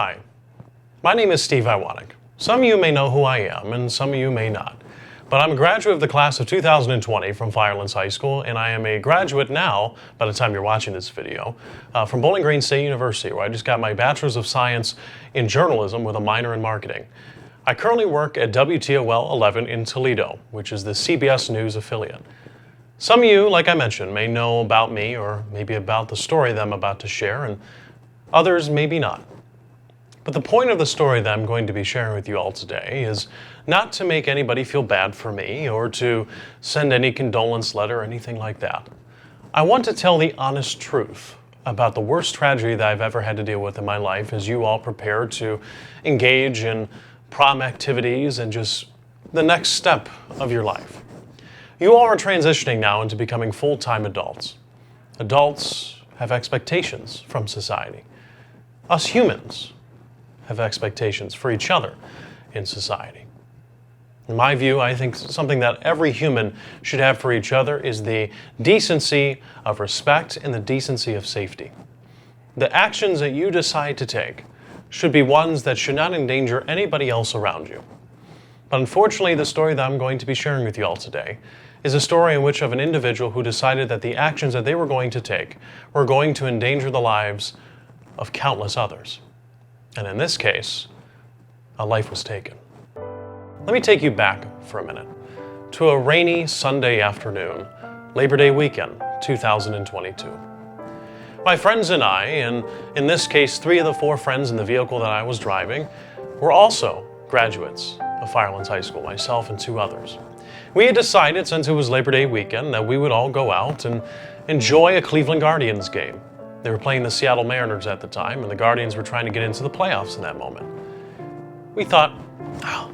Hi, my name is Steve Iwanek. Some of you may know who I am, and some of you may not. But I'm a graduate of the class of 2020 from Firelands High School, and I am a graduate now, by the time you're watching this video, from Bowling Green State University, where I just got my Bachelor's of Science in Journalism with a minor in Marketing. I currently work at WTOL 11 in Toledo, which is the CBS News affiliate. Some of you, like I mentioned, may know about me or maybe about the story that I'm about to share, and others maybe not. But the point of the story that I'm going to be sharing with you all today is not to make anybody feel bad for me or to send any condolence letter or anything like that. I want to tell the honest truth about the worst tragedy that I've ever had to deal with in my life as you all prepare to engage in prom activities and just the next step of your life. You all are transitioning now into becoming full-time adults. Adults have expectations from society. Us humans have expectations for each other in society. In my view, I think something that every human should have for each other is the decency of respect and the decency of safety. The actions that you decide to take should be ones that should not endanger anybody else around you. But unfortunately, the story that I'm going to be sharing with you all today is a story in which of an individual who decided that the actions that they were going to take were going to endanger the lives of countless others. And in this case, a life was taken. Let me take you back for a minute to a rainy Sunday afternoon, Labor Day weekend, 2022. My friends and I, and in this case 3 of the 4 friends in the vehicle that I was driving, were also graduates of Firelands High School, myself and 2 others. We had decided, since it was Labor Day weekend, that we would all go out and enjoy a Cleveland Guardians game. They were playing the Seattle Mariners at the time, and the Guardians were trying to get into the playoffs in that moment. We thought, oh,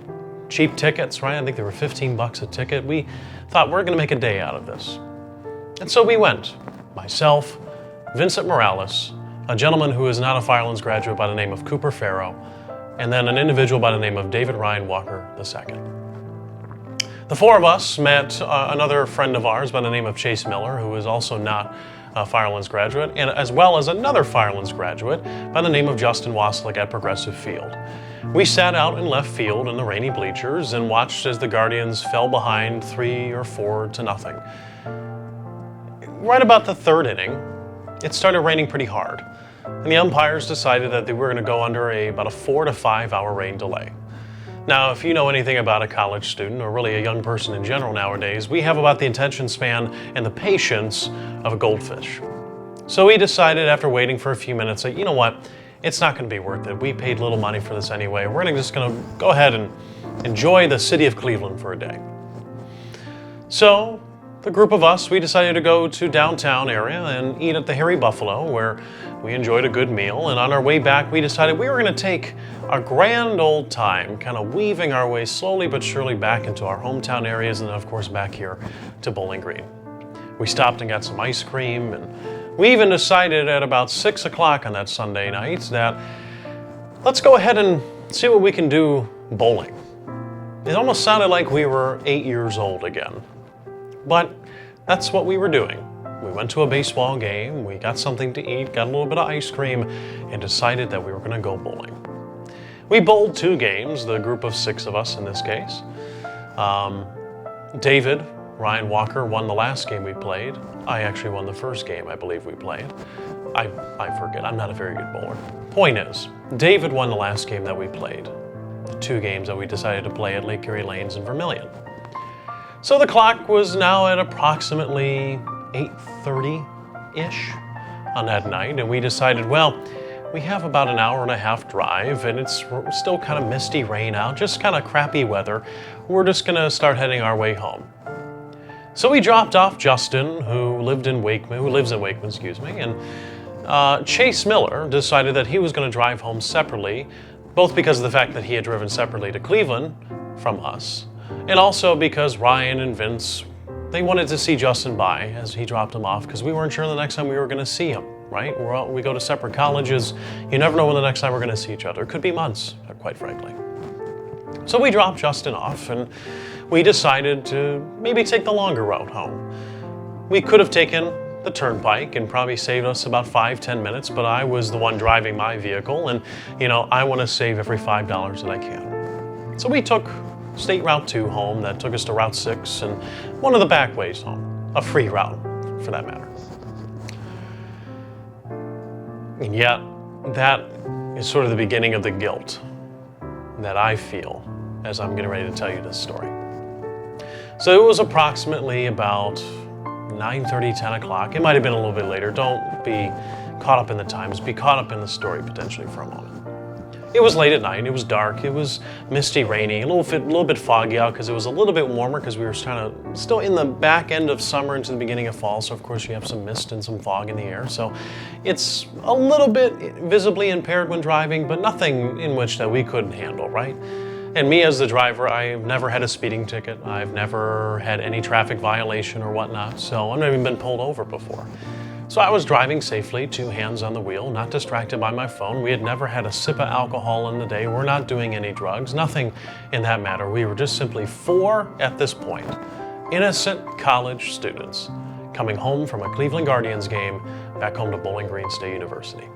cheap tickets, right? I think they were $15 a ticket. We thought we're going to make a day out of this. And so we went. Myself, Vincent Morales, a gentleman who is not a Firelands graduate by the name of Cooper Farrow, and then an individual by the name of David Ryan Walker II. The 4 of us met another friend of ours by the name of Chase Miller, who is also not a Firelands graduate, and as well as another Firelands graduate by the name of Justin Waslick at Progressive Field. We sat out in left field in the rainy bleachers and watched as the Guardians fell behind 3 or 4 to nothing. Right about the 3rd inning, it started raining pretty hard, and the umpires decided that they were going to go under about a 4 to 5 hour rain delay. Now, if you know anything about a college student, or really a young person in general nowadays, we have about the attention span and the patience of a goldfish. So we decided, after waiting for a few minutes, that, you know what, it's not going to be worth it. We paid little money for this anyway. We're just going to go ahead and enjoy the city of Cleveland for a day. So the group of us, we decided to go to downtown area and eat at the Hairy Buffalo, where we enjoyed a good meal. And on our way back, we decided we were going to take a grand old time, kind of weaving our way slowly but surely back into our hometown areas, and then of course back here to Bowling Green. We stopped and got some ice cream, and we even decided at about 6 o'clock on that Sunday night that let's go ahead and see what we can do bowling. It almost sounded like we were 8 years old again. But that's what we were doing. We went to a baseball game, we got something to eat, got a little bit of ice cream, and decided that we were going to go bowling. We bowled 2 games, the group of 6 of us in this case. David Ryan Walker won the last game we played. I actually won the first game I believe we played. I forget, I'm not a very good bowler. Point is, David won the last game that we played. The 2 games that we decided to play at Lake Erie Lanes in Vermilion. So the clock was now at approximately 8:30-ish on that night, and we decided, well, we have about an hour and a half drive, and it's still kind of misty rain out, just kind of crappy weather. We're just going to start heading our way home. So we dropped off Justin, who lives in Wakeman, and Chase Miller decided that he was going to drive home separately, both because of the fact that he had driven separately to Cleveland from us, and also because Ryan and Vince, they wanted to see Justin by as he dropped him off, because we weren't sure the next time we were going to see him, right? We go to separate colleges. You never know when the next time we're going to see each other. It could be months, quite frankly. So we dropped Justin off, and we decided to maybe take the longer route home. We could have taken the turnpike and probably saved us about 5-10 minutes, but I was the one driving my vehicle, and I want to save every $5 that I can. So we took State Route 2 home. That took us to Route 6 and one of the back ways home, a free route for that matter. And yet, that is sort of the beginning of the guilt that I feel as I'm getting ready to tell you this story. So it was approximately about 9:30, 10 o'clock. It might have been a little bit later. Don't be caught up in the times. Be caught up in the story potentially for a moment. It was late at night. It was dark. It was misty, rainy, a little bit foggy out because it was a little bit warmer because we were still in the back end of summer into the beginning of fall. So of course you have some mist and some fog in the air. So it's a little bit visibly impaired when driving, but nothing in which that we couldn't handle, right? And me as the driver, I've never had a speeding ticket. I've never had any traffic violation or whatnot. So I've never even been pulled over before. So I was driving safely, 2 hands on the wheel, not distracted by my phone. We had never had a sip of alcohol in the day. We're not doing any drugs, nothing in that matter. We were just simply 4, at this point, innocent college students coming home from a Cleveland Guardians game back home to Bowling Green State University.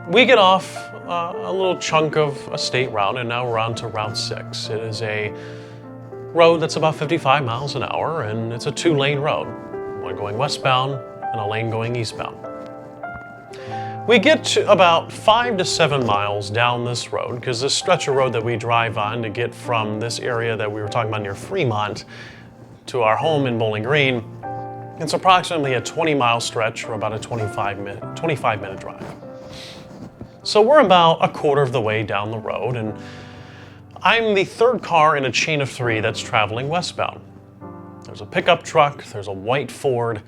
We get off a little chunk of a state route, and now we're on to Route 6. It is a road that's about 55 miles an hour, and it's a 2-lane road. One going westbound and a lane going eastbound. We get to about 5 to 7 miles down this road, because this stretch of road that we drive on to get from this area that we were talking about near Fremont to our home in Bowling Green, it's approximately a 20-mile stretch or about a 25-minute drive. So we're about a quarter of the way down the road, and I'm the 3rd car in a chain of 3 that's traveling westbound. There's a pickup truck, there's a white Ford,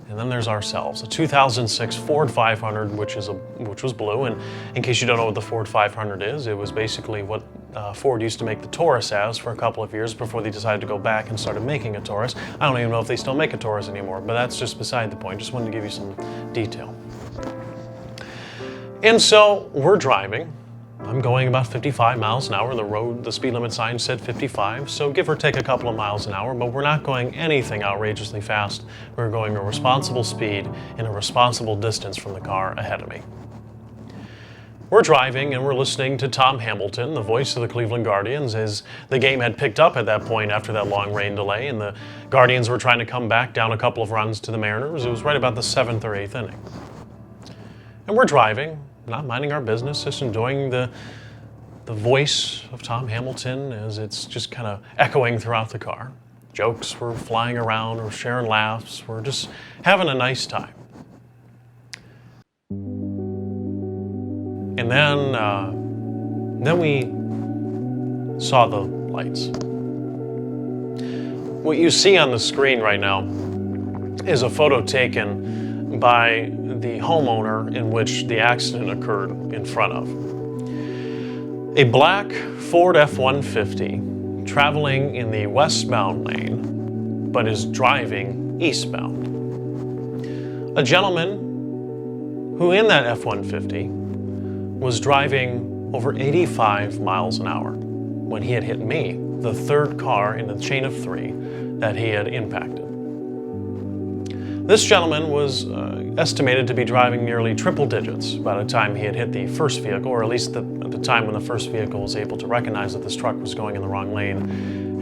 and then there's ourselves, a 2006 Ford 500, which was blue. And in case you don't know what the Ford 500 is, it was basically what Ford used to make the Taurus as for a couple of years before they decided to go back and started making a Taurus. I don't even know if they still make a Taurus anymore, but that's just beside the point. Just wanted to give you some detail. And so we're driving. I'm going about 55 miles an hour. The speed limit sign said 55, so give or take a couple of miles an hour, but we're not going anything outrageously fast. We're going a responsible speed and a responsible distance from the car ahead of me. We're driving and we're listening to Tom Hamilton, the voice of the Cleveland Guardians, as the game had picked up at that point after that long rain delay, and the Guardians were trying to come back down a couple of runs to the Mariners. It was right about the 7th or 8th inning. And we're driving, not minding our business, just enjoying the voice of Tom Hamilton as it's just kind of echoing throughout the car. Jokes were flying around, we're sharing laughs, we're just having a nice time. And then we saw the lights. What you see on the screen right now is a photo taken by the homeowner in which the accident occurred in front of. A black Ford F-150 traveling in the westbound lane, but is driving eastbound. A gentleman who in that F-150 was driving over 85 miles an hour when he had hit me, the 3rd car in a chain of 3 that he had impacted. This gentleman was estimated to be driving nearly triple digits by the time he had hit the first vehicle, or at least at the time when the first vehicle was able to recognize that this truck was going in the wrong lane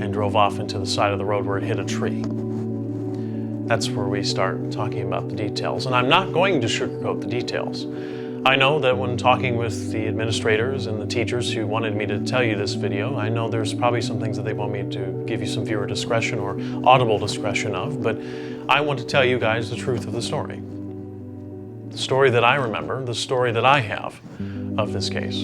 and drove off into the side of the road where it hit a tree. That's where we start talking about the details, and I'm not going to sugarcoat the details. I know that when talking with the administrators and the teachers who wanted me to tell you this video, I know there's probably some things that they want me to give you some viewer discretion or audible discretion of, but I want to tell you guys the truth of the story. The story that I remember, the story that I have of this case.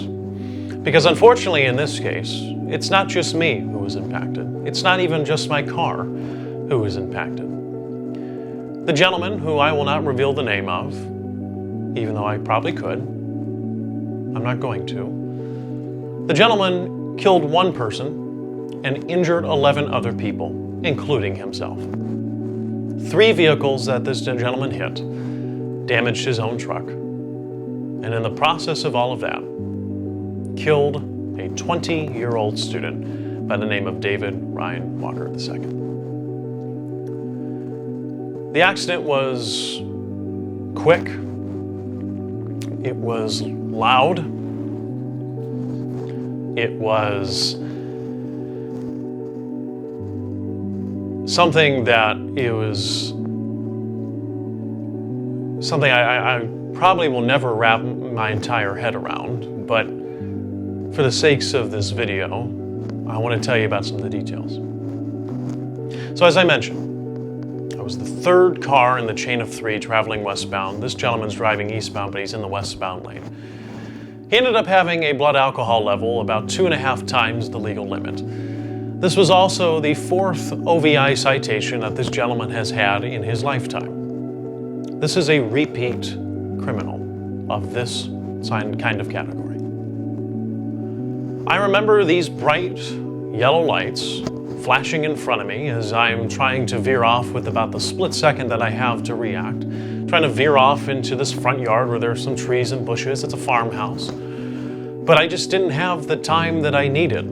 Because unfortunately in this case, it's not just me who was impacted. It's not even just my car who was impacted. The gentleman, who I will not reveal the name of, even though I probably could, I'm not going to. The gentleman killed 1 person and injured 11 other people, including himself. 3 vehicles that this gentleman hit damaged his own truck, and in the process of all of that, killed a 20-year-old student by the name of David Ryan Walker II. The accident was quick. It was loud. It was something that I probably will never wrap my entire head around, but for the sakes of this video, I want to tell you about some of the details. So as I mentioned, I was the third car in the chain of 3 traveling westbound. This gentleman's driving eastbound, but he's in the westbound lane. He ended up having a blood alcohol level about 2.5 times the legal limit. This was also the 4th OVI citation that this gentleman has had in his lifetime. This is a repeat criminal of this kind of category. I remember these bright yellow lights flashing in front of me as I'm trying to veer off with about the split second that I have to react, trying to veer off into this front yard where there's some trees and bushes. It's a farmhouse. But I just didn't have the time that I needed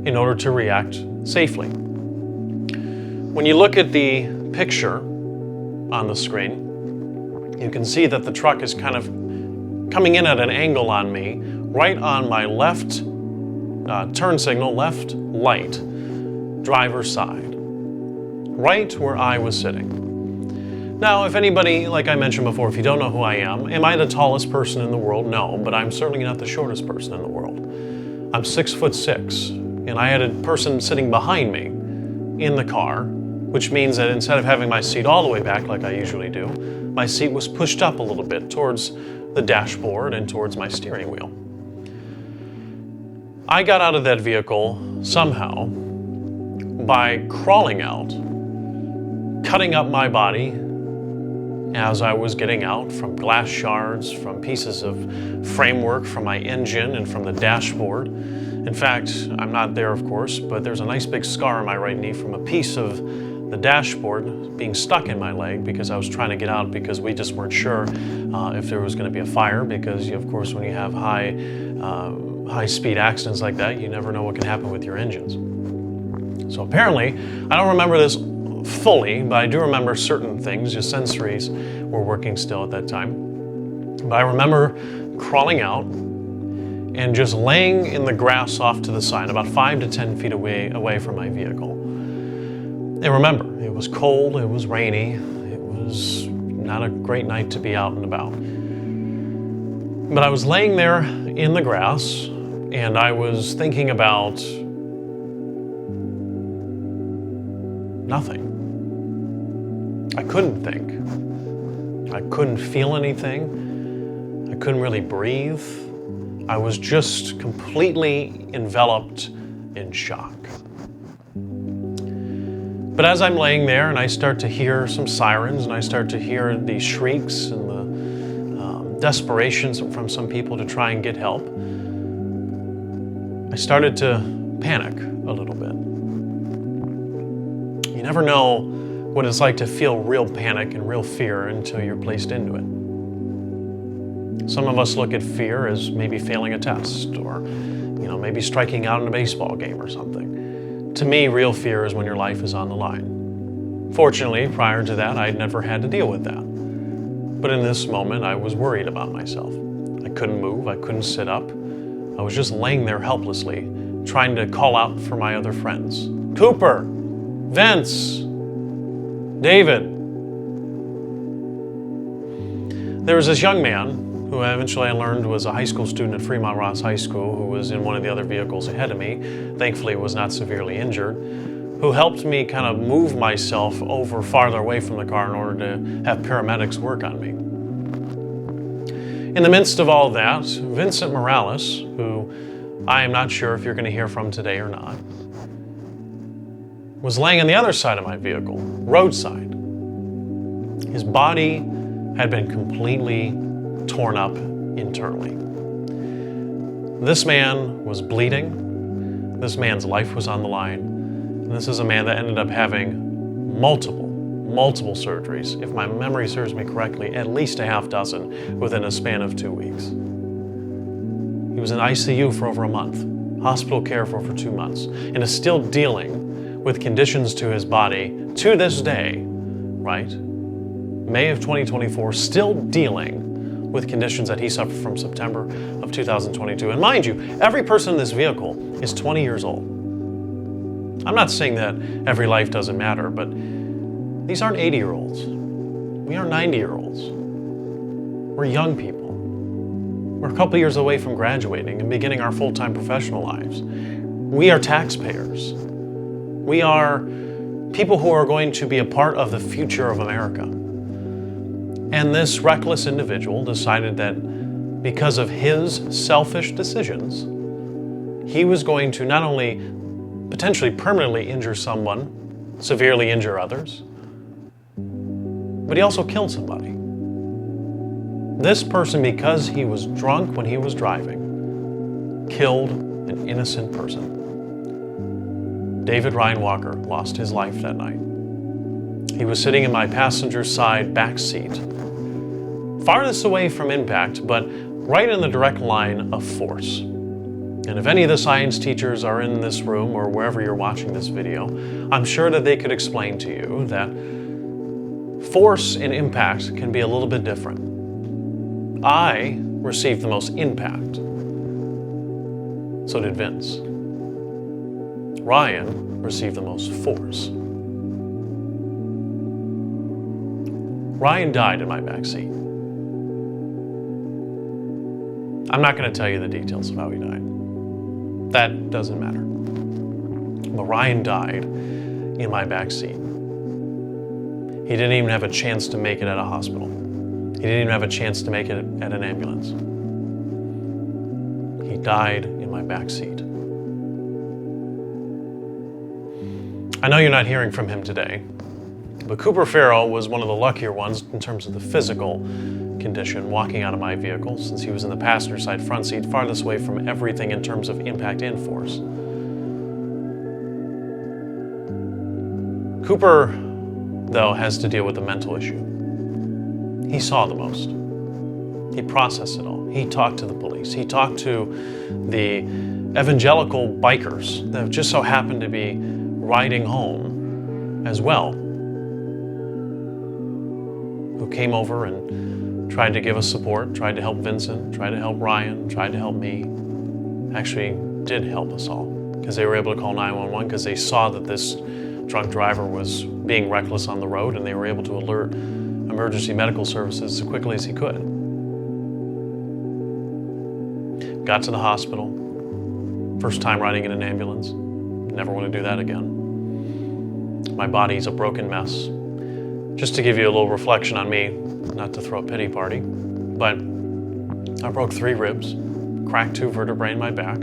in order to react safely. When you look at the picture on the screen, you can see that the truck is kind of coming in at an angle on me, right on my left turn signal, left light, driver's side, right where I was sitting. Now, if anybody, like I mentioned before, if you don't know who I am I the tallest person in the world? No, but I'm certainly not the shortest person in the world. I'm 6'6", and I had a person sitting behind me in the car, which means that instead of having my seat all the way back like I usually do, my seat was pushed up a little bit towards the dashboard and towards my steering wheel. I got out of that vehicle somehow by crawling out, cutting up my body as I was getting out, from glass shards, from pieces of framework from my engine and from the dashboard. In fact, I'm not there, of course, but there's a nice big scar on my right knee from a piece of the dashboard being stuck in my leg because I was trying to get out because we just weren't sure if there was going to be a fire, because of course when you have high-speed accidents like that, you never know what can happen with your engines. So apparently, I don't remember this fully, but I do remember certain things. Your sensories were working still at that time. But I remember crawling out and just laying in the grass off to the side, about 5 to 10 feet away from my vehicle. And remember, it was cold, it was rainy, it was not a great night to be out and about. But I was laying there in the grass, and I was thinking about nothing. I couldn't think. I couldn't feel anything. I couldn't really breathe. I was just completely enveloped in shock. But as I'm laying there and I start to hear some sirens and I start to hear the shrieks and the desperations from some people to try and get help, I started to panic a little bit. You never know what it's like to feel real panic and real fear until you're placed into it. Some of us look at fear as maybe failing a test or, maybe striking out in a baseball game or something. To me, real fear is when your life is on the line. Fortunately, prior to that, I'd never had to deal with that. But in this moment, I was worried about myself. I couldn't move, I couldn't sit up. I was just laying there helplessly, trying to call out for my other friends. Cooper! Vince! David! There was this young man who eventually I learned was a high school student at Fremont Ross High School, who was in one of the other vehicles ahead of me, thankfully was not severely injured, who helped me kind of move myself over farther away from the car in order to have paramedics work on me. In the midst of all that, Vincent Morales, who I am not sure if you're going to hear from today or not, was laying on the other side of my vehicle, roadside. His body had been completely torn up internally. This man was bleeding. This man's life was on the line. And this is a man that ended up having multiple surgeries, if my memory serves me correctly, at least a half dozen within a span of 2 weeks. He was in ICU for over a month, hospital care for over 2 months, and is still dealing with conditions to his body to this day, right? May of 2024, still dealing with conditions that he suffered from September of 2022. And mind you, every person in this vehicle is 20 years old. I'm not saying that every life doesn't matter, but these aren't 80-year-olds. We aren't 90-year-olds. We're young people. We're a couple years away from graduating and beginning our full-time professional lives. We are taxpayers. We are people who are going to be a part of the future of America. And this reckless individual decided that because of his selfish decisions, he was going to not only potentially permanently injure someone, severely injure others, but he also killed somebody. This person, because he was drunk when he was driving, killed an innocent person. David Ryan Walker lost his life that night. He was sitting in my passenger side back seat, farthest away from impact, but right in the direct line of force. And if any of the science teachers are in this room or wherever you're watching this video, I'm sure that they could explain to you that force and impact can be a little bit different. I received the most impact. So did Vince. Ryan received the most force. Ryan died in my back seat. I'm not going to tell you the details of how he died. That doesn't matter. But Ryan died in my back seat. He didn't even have a chance to make it at a hospital. He didn't even have a chance to make it at an ambulance. He died in my back seat. I know you're not hearing from him today, but Cooper Farrell was one of the luckier ones in terms of the physical condition walking out of my vehicle, since he was in the passenger side front seat, farthest away from everything in terms of impact and force. Cooper, though, has to deal with a mental issue. He saw the most. He processed it all. He talked to the police. He talked to the evangelical bikers that just so happened to be riding home as well, who came over and tried to give us support, tried to help Vincent, tried to help Ryan, tried to help me. Actually did help us all, because they were able to call 911 because they saw that this drunk driver was being reckless on the road, and they were able to alert emergency medical services as quickly as he could. Got to the hospital. First time riding in an ambulance. Never want to do that again. My body's a broken mess. Just to give you a little reflection on me, not to throw a pity party, but I broke 3 ribs, cracked 2 vertebrae in my back,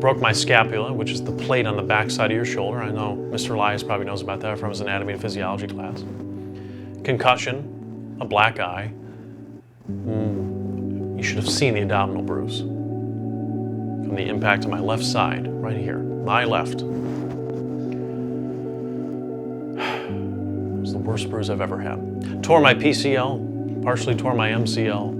broke my scapula, which is the plate on the back side of your shoulder. I know Mr. Elias probably knows about that from his anatomy and physiology class. Concussion, a black eye. You should have seen the abdominal bruise from the impact on my left side, right here, my left. It was the worst bruise I've ever had. Tore my PCL, partially tore my MCL,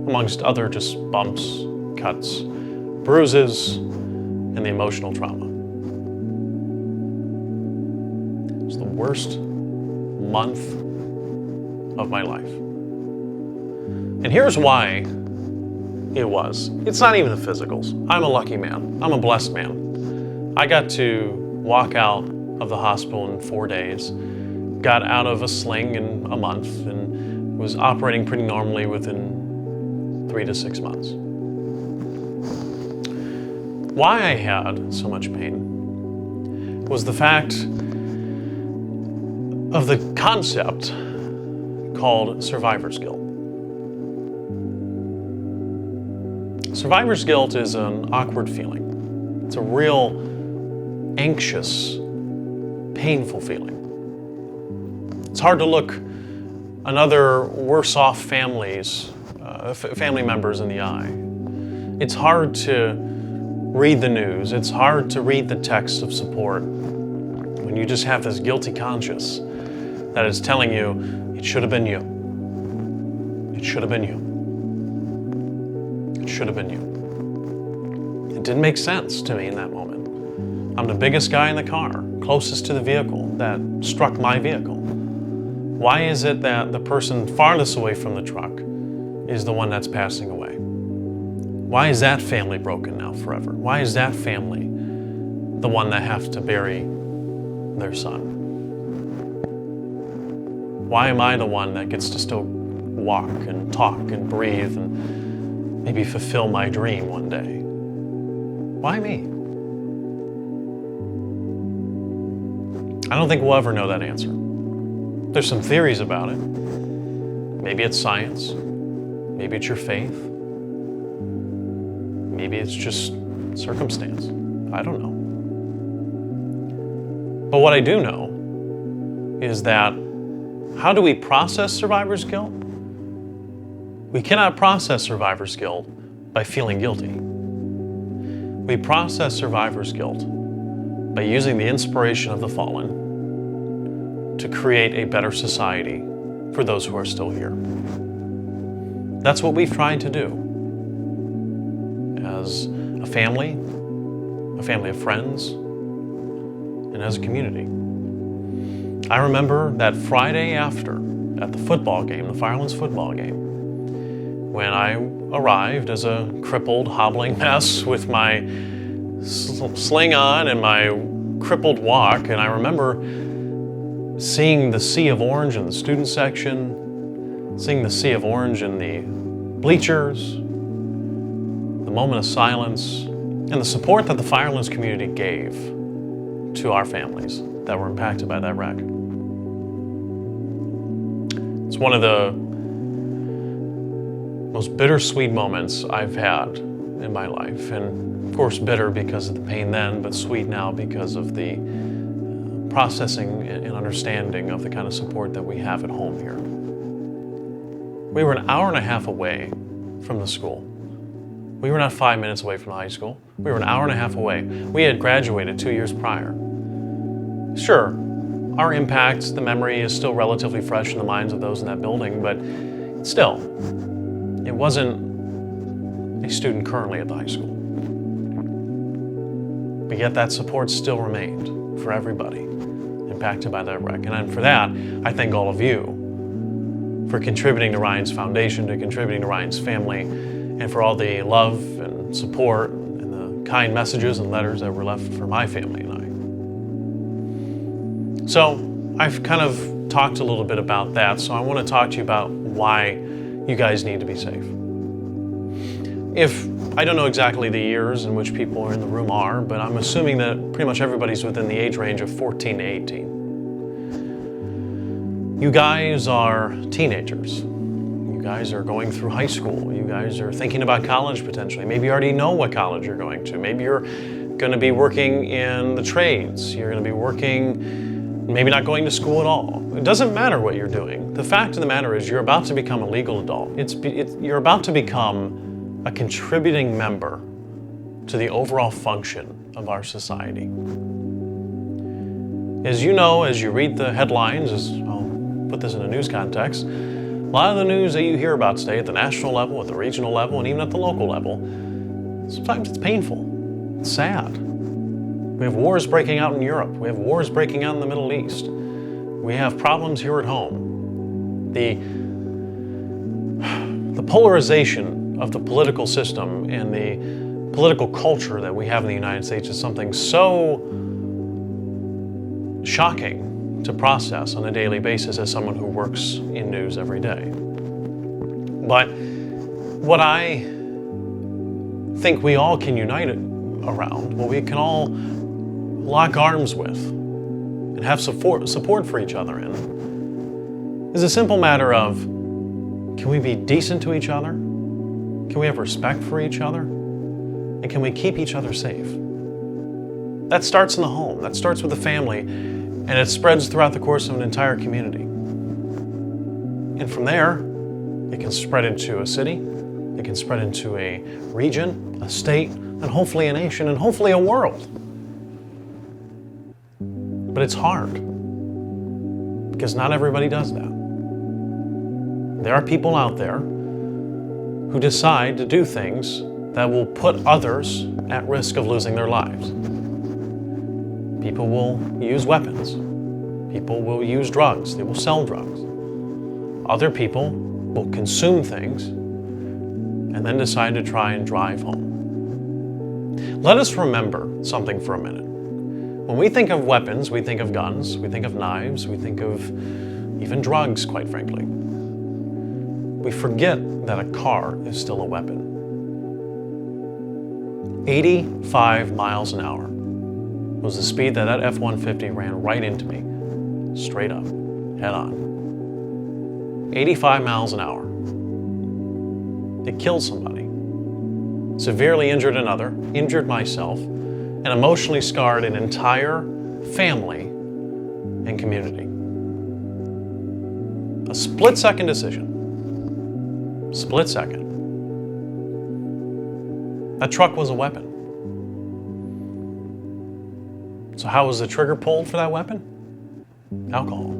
amongst other just bumps, cuts, bruises, and the emotional trauma. It was the worst month of my life. And here's why it was. It's not even the physicals. I'm a lucky man. I'm a blessed man. I got to walk out of the hospital in 4 days, got out of a sling in a month, and was operating pretty normally within 3 to 6 months. Why I had so much pain was the fact of the concept called survivor's guilt. Survivor's guilt is an awkward feeling. It's a real anxious, painful feeling. It's hard to look another worse off family members in the eye. It's hard to read the news. It's hard to read the text of support when you just have this guilty conscience that is telling you, it should have been you. It should have been you. It should have been you. It didn't make sense to me in that moment. I'm the biggest guy in the car, closest to the vehicle that struck my vehicle. Why is it that the person farthest away from the truck is the one that's passing away? Why is that family broken now forever? Why is that family the one that has to bury their son? Why am I the one that gets to still walk and talk and breathe and maybe fulfill my dream one day? Why me? I don't think we'll ever know that answer. There's some theories about it. Maybe it's science. Maybe it's your faith. Maybe it's just circumstance. I don't know. But what I do know is that how do we process survivor's guilt? We cannot process survivor's guilt by feeling guilty. We process survivor's guilt by using the inspiration of the fallen to create a better society for those who are still here. That's what we've tried to do as a family of friends, and as a community. I remember that Friday after, at the football game, the Firelands football game, when I arrived as a crippled, hobbling mess with my sling on and my crippled walk, and I remember seeing the sea of orange in the student section, seeing the sea of orange in the bleachers, the moment of silence, and the support that the Firelands community gave to our families that were impacted by that wreck. It's one of the most bittersweet moments I've had in my life, and of course bitter because of the pain then, but sweet now because of the processing and understanding of the kind of support that we have at home here. We were an hour and a half away from the school. We were not 5 minutes away from the high school. We were an hour and a half away. We had graduated 2 years prior. Sure, our impact, the memory is still relatively fresh in the minds of those in that building, but still, it wasn't a student currently at the high school. But yet that support still remained for everybody impacted by that wreck. And for that, I thank all of you for contributing to Ryan's Foundation, to contributing to Ryan's family, and for all the love and support and the kind messages and letters that were left for my family and I. So I've kind of talked a little bit about that, so I want to talk to you about why you guys need to be safe. I don't know exactly the years in which people in the room are, but I'm assuming that pretty much everybody's within the age range of 14 to 18. You guys are teenagers. You guys are going through high school. You guys are thinking about college potentially. Maybe you already know what college you're going to. Maybe you're going to be working in the trades. You're going to be working, maybe not going to school at all. It doesn't matter what you're doing. The fact of the matter is you're about to become a legal adult. You're about to become a contributing member to the overall function of our society. As you know, as you read the headlines, as I'll put this in a news context, a lot of the news that you hear about today at the national level, at the regional level, and even at the local level, sometimes it's painful, it's sad. We have wars breaking out in Europe. We have wars breaking out in the Middle East. We have problems here at home. The polarization of the political system and the political culture that we have in the United States is something so shocking to process on a daily basis as someone who works in news every day. But what I think we all can unite around, what we can all lock arms with and have support for each other in, is a simple matter of, can we be decent to each other? Can we have respect for each other? And can we keep each other safe? That starts in the home. That starts with the family, and it spreads throughout the course of an entire community. And from there, it can spread into a city, it can spread into a region, a state, and hopefully a nation, and hopefully a world. But it's hard, because not everybody does that. There are people out there who decide to do things that will put others at risk of losing their lives. People will use weapons. People will use drugs. They will sell drugs. Other people will consume things and then decide to try and drive home. Let us remember something for a minute. When we think of weapons, we think of guns, we think of knives, we think of even drugs, quite frankly. We forget that a car is still a weapon. 85 miles an hour was the speed that F-150 ran right into me, straight up, head on. 85 miles an hour. It killed somebody, severely injured another, injured myself, and emotionally scarred an entire family and community. A split-second decision. Split second. That truck was a weapon. So how was the trigger pulled for that weapon? Alcohol.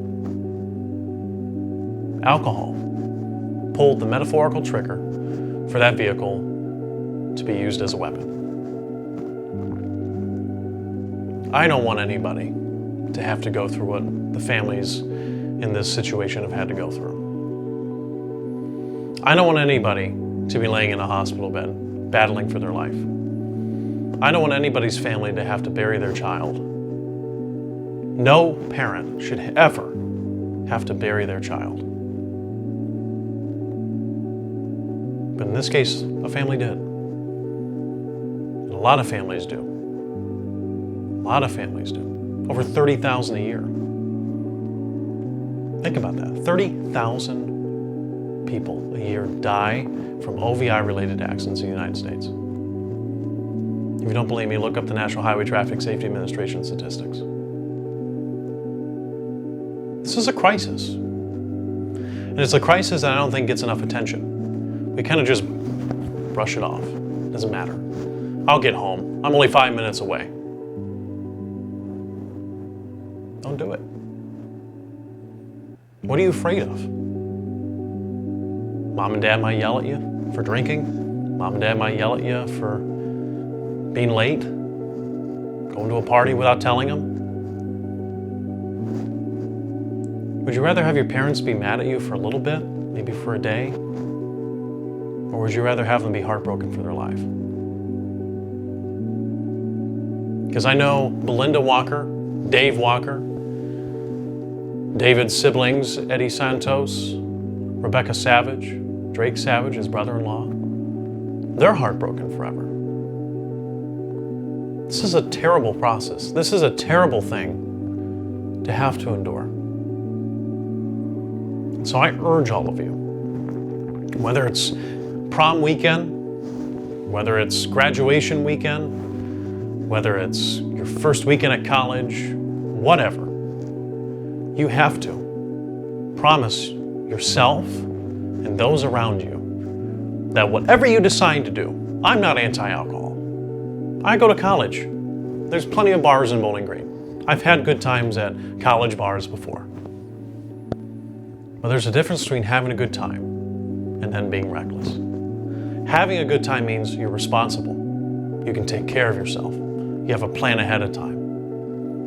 Alcohol pulled the metaphorical trigger for that vehicle to be used as a weapon. I don't want anybody to have to go through what the families in this situation have had to go through. I don't want anybody to be laying in a hospital bed, battling for their life. I don't want anybody's family to have to bury their child. No parent should ever have to bury their child. But in this case, a family did. And a lot of families do. A lot of families do. Over 30,000 a year. Think about that. 30,000 people a year die from OVI-related accidents in the United States. If you don't believe me, look up the National Highway Traffic Safety Administration statistics. This is a crisis. And it's a crisis that I don't think gets enough attention. We kind of just brush it off. It doesn't matter. I'll get home. I'm only 5 minutes away. Don't do it. What are you afraid of? Mom and Dad might yell at you for drinking. Mom and Dad might yell at you for being late, going to a party without telling them. Would you rather have your parents be mad at you for a little bit, maybe for a day? Or would you rather have them be heartbroken for their life? Because I know Belinda Walker, Dave Walker, David's siblings, Eddie Santos, Rebecca Savage, Drake Savage, his brother-in-law, they're heartbroken forever. This is a terrible process. This is a terrible thing to have to endure. So I urge all of you, whether it's prom weekend, whether it's graduation weekend, whether it's your first weekend at college, whatever, you have to promise yourself and those around you that whatever you decide to do, I'm not anti-alcohol. I go to college. There's plenty of bars in Bowling Green. I've had good times at college bars before. But there's a difference between having a good time and then being reckless. Having a good time means you're responsible. You can take care of yourself. You have a plan ahead of time.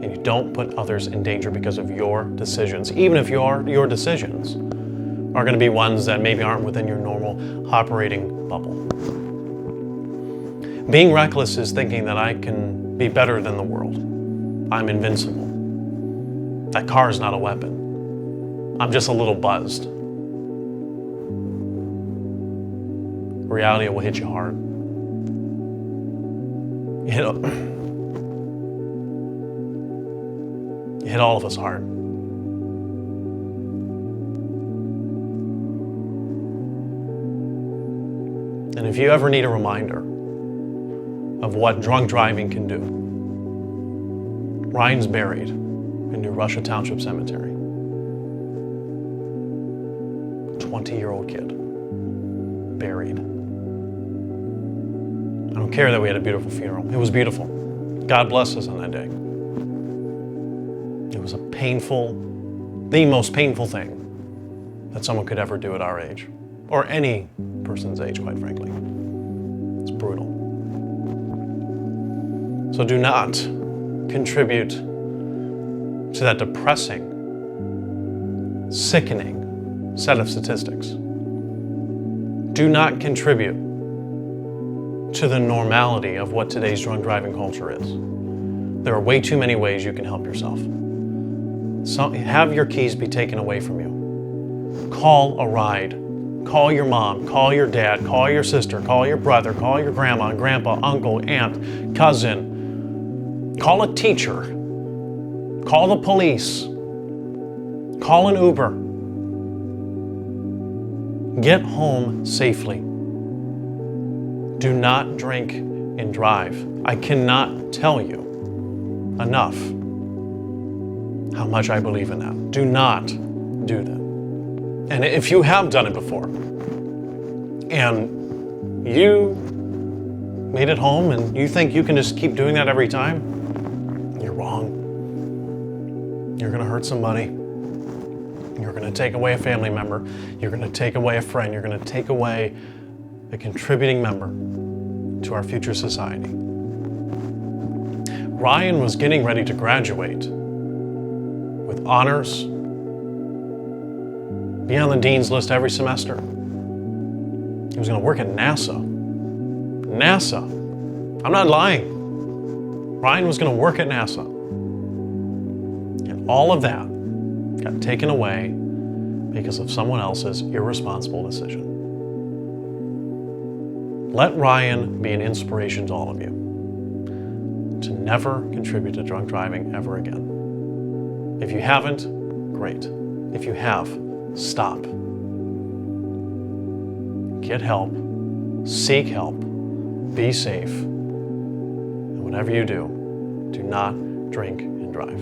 And you don't put others in danger because of your decisions, even if your decisions are going to be ones that maybe aren't within your normal operating bubble. Being reckless is thinking that I can be better than the world. I'm invincible. That car is not a weapon. I'm just a little buzzed. Reality will hit you hard. You hit all of us hard. And if you ever need a reminder of what drunk driving can do, Ryan's buried in New Russia Township Cemetery. 20-year-old kid, buried. I don't care that we had a beautiful funeral. It was beautiful. God bless us on that day. It was a painful, the most painful thing that someone could ever do at our age, or any person's age, quite frankly. It's brutal. So do not contribute to that depressing, sickening set of statistics. Do not contribute to the normality of what today's drunk driving culture is. There are way too many ways you can help yourself. Have your keys be taken away from you. Call a ride. Call your mom, call your dad, call your sister, call your brother, call your grandma, grandpa, uncle, aunt, cousin. Call a teacher. Call the police. Call an Uber. Get home safely. Do not drink and drive. I cannot tell you enough how much I believe in that. Do not do that. And if you have done it before and you made it home and you think you can just keep doing that every time, you're wrong. You're going to hurt somebody. You're going to take away a family member. You're going to take away a friend. You're going to take away a contributing member to our future society. Ryan was getting ready to graduate with honors, be on the dean's list every semester. He was going to work at NASA. NASA. I'm not lying. Ryan was going to work at NASA. And all of that got taken away because of someone else's irresponsible decision. Let Ryan be an inspiration to all of you to never contribute to drunk driving ever again. If you haven't, great. If you have, stop. Get help, seek help, be safe, and whatever you do, do not drink and drive.